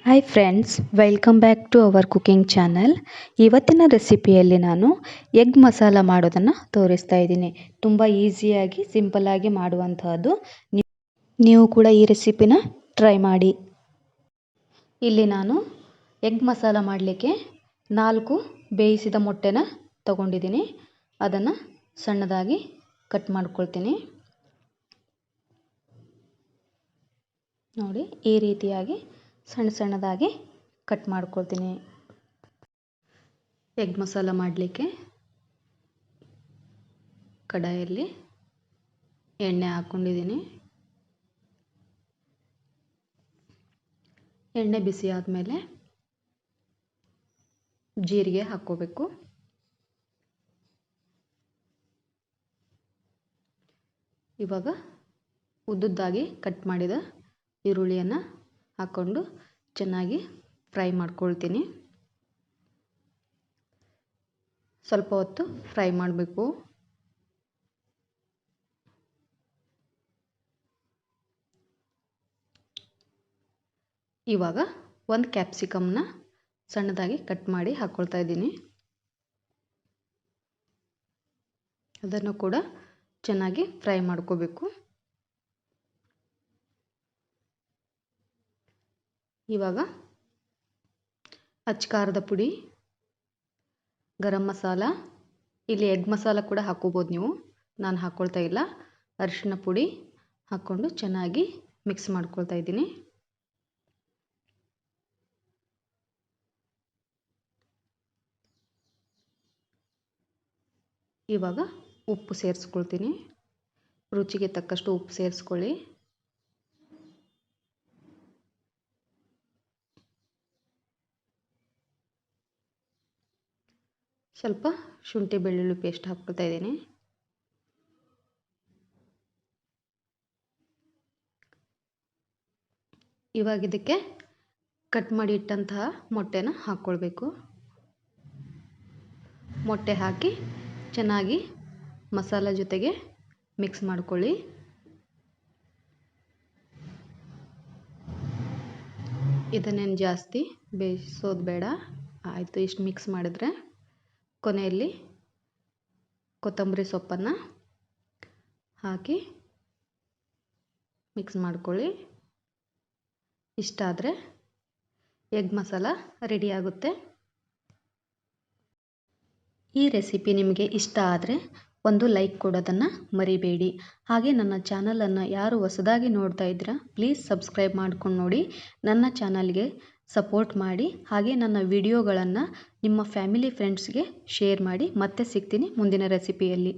Hi friends, welcome back to our cooking channel. ಇವತ್ತಿನ ರೆಸಿಪಿಯಲ್ಲಿ ನಾನು ಎಗ್ ಮಸಾಲ ಮಾಡೋದನ್ನು ತೋರಿಸ್ತಾ ಇದ್ದೀನಿ. ತುಂಬ ಈಸಿಯಾಗಿ ಸಿಂಪಲ್ಲಾಗಿ ಮಾಡುವಂತಹದ್ದು. ನೀವು ಕೂಡ ಈ ರೆಸಿಪಿನ ಟ್ರೈ ಮಾಡಿ. ಇಲ್ಲಿ ನಾನು ಎಗ್ ಮಸಾಲ ಮಾಡಲಿಕ್ಕೆ 4 ಬೇಯಿಸಿದ ಮೊಟ್ಟೆನ ತಗೊಂಡಿದ್ದೀನಿ. ಅದನ್ನು ಸಣ್ಣದಾಗಿ ಕಟ್ ಮಾಡ್ಕೊಳ್ತೀನಿ. ನೋಡಿ, ಈ ರೀತಿಯಾಗಿ ಸಣ್ಣದಾಗಿ ಕಟ್ ಮಾಡ್ಕೊಳ್ತೀನಿ. ಎಗ್ ಮಸಾಲ ಮಾಡಲಿಕ್ಕೆ ಕಡಾಯಲ್ಲಿ ಎಣ್ಣೆ ಹಾಕ್ಕೊಂಡಿದ್ದೀನಿ. ಎಣ್ಣೆ ಬಿಸಿ ಆದಮೇಲೆ ಜೀರಿಗೆ ಹಾಕ್ಕೋಬೇಕು. ಇವಾಗ ಉದ್ದುದ್ದಾಗಿ ಕಟ್ ಮಾಡಿದ ಈರುಳ್ಳಿಯನ್ನು ಹಾಕ್ಕೊಂಡು ಚೆನ್ನಾಗಿ ಫ್ರೈ ಮಾಡ್ಕೊಳ್ತೀನಿ. ಸ್ವಲ್ಪ ಹೊತ್ತು ಫ್ರೈ ಮಾಡಬೇಕು. ಇವಾಗ ಒಂದು ಕ್ಯಾಪ್ಸಿಕಮ್ನ ಸಣ್ಣದಾಗಿ ಕಟ್ ಮಾಡಿ ಹಾಕ್ಕೊಳ್ತಾ ಇದ್ದೀನಿ. ಅದನ್ನು ಕೂಡ ಚೆನ್ನಾಗಿ ಫ್ರೈ ಮಾಡ್ಕೋಬೇಕು. ಇವಾಗ ಅಚ್ಕಾರದ ಪುಡಿ, ಗರಂ ಮಸಾಲ, ಇಲ್ಲಿ ಎಗ್ ಮಸಾಲ ಕೂಡ ಹಾಕೋಬೋದು ನೀವು, ನಾನು ಹಾಕ್ಕೊಳ್ತಾ ಇಲ್ಲ. ಅರಿಶಿನ ಪುಡಿ ಹಾಕ್ಕೊಂಡು ಚೆನ್ನಾಗಿ ಮಿಕ್ಸ್ ಮಾಡ್ಕೊಳ್ತಾ ಇದ್ದೀನಿ. ಇವಾಗ ಉಪ್ಪು ಸೇರಿಸ್ಕೊಳ್ತೀನಿ. ರುಚಿಗೆ ತಕ್ಕಷ್ಟು ಉಪ್ಪು ಸೇರಿಸ್ಕೊಳ್ಳಿ. ಸ್ವಲ್ಪ ಶುಂಠಿ ಬೆಳ್ಳುಳ್ಳಿ ಪೇಸ್ಟ್ ಹಾಕ್ಕೊಳ್ತಾ ಇದ್ದೀನಿ. ಇವಾಗ ಇದಕ್ಕೆ ಕಟ್ ಮಾಡಿ ಇಟ್ಟಂತಹ ಮೊಟ್ಟೆನ ಹಾಕ್ಕೊಳ್ಬೇಕು. ಮೊಟ್ಟೆ ಹಾಕಿ ಚೆನ್ನಾಗಿ ಮಸಾಲ ಜೊತೆಗೆ ಮಿಕ್ಸ್ ಮಾಡ್ಕೊಳ್ಳಿ. ಇದನ್ನೇನು ಜಾಸ್ತಿ ಬೇಯಿಸೋದು ಬೇಡ. ಆಯಿತು, ಇಷ್ಟು ಮಿಕ್ಸ್ ಮಾಡಿದ್ರೆ ಕೊನೆಯಲ್ಲಿ ಕೊತ್ತಂಬರಿ ಸೊಪ್ಪನ್ನು ಹಾಕಿ ಮಿಕ್ಸ್ ಮಾಡ್ಕೊಳ್ಳಿ. ಇಷ್ಟ ಆದರೆ ಎಗ್ ಮಸಾಲ ರೆಡಿ ಆಗುತ್ತೆ. ಈ ರೆಸಿಪಿ ನಿಮಗೆ ಇಷ್ಟ ಆದರೆ ಒಂದು ಲೈಕ್ ಕೊಡೋದನ್ನು ಮರಿಬೇಡಿ. ಹಾಗೆ ನನ್ನ ಚಾನಲನ್ನು ಯಾರು ಹೊಸದಾಗಿ ನೋಡ್ತಾ ಇದ್ದೀರಾ ಪ್ಲೀಸ್ ಸಬ್ಸ್ಕ್ರೈಬ್ ಮಾಡ್ಕೊಂಡು ನೋಡಿ. ನನ್ನ ಚಾನಲ್ಗೆ ಸಪೋರ್ಟ್ ಮಾಡಿ. ಹಾಗೆ ನನ್ನ ವಿಡಿಯೋಗಳನ್ನು ನಿಮ್ಮ ಫ್ಯಾಮಿಲಿ ಫ್ರೆಂಡ್ಸ್ಗೆ ಶೇರ್ ಮಾಡಿ. ಮತ್ತೆ ಸಿಗ್ತೀನಿ ಮುಂದಿನ ರೆಸಿಪಿಯಲ್ಲಿ.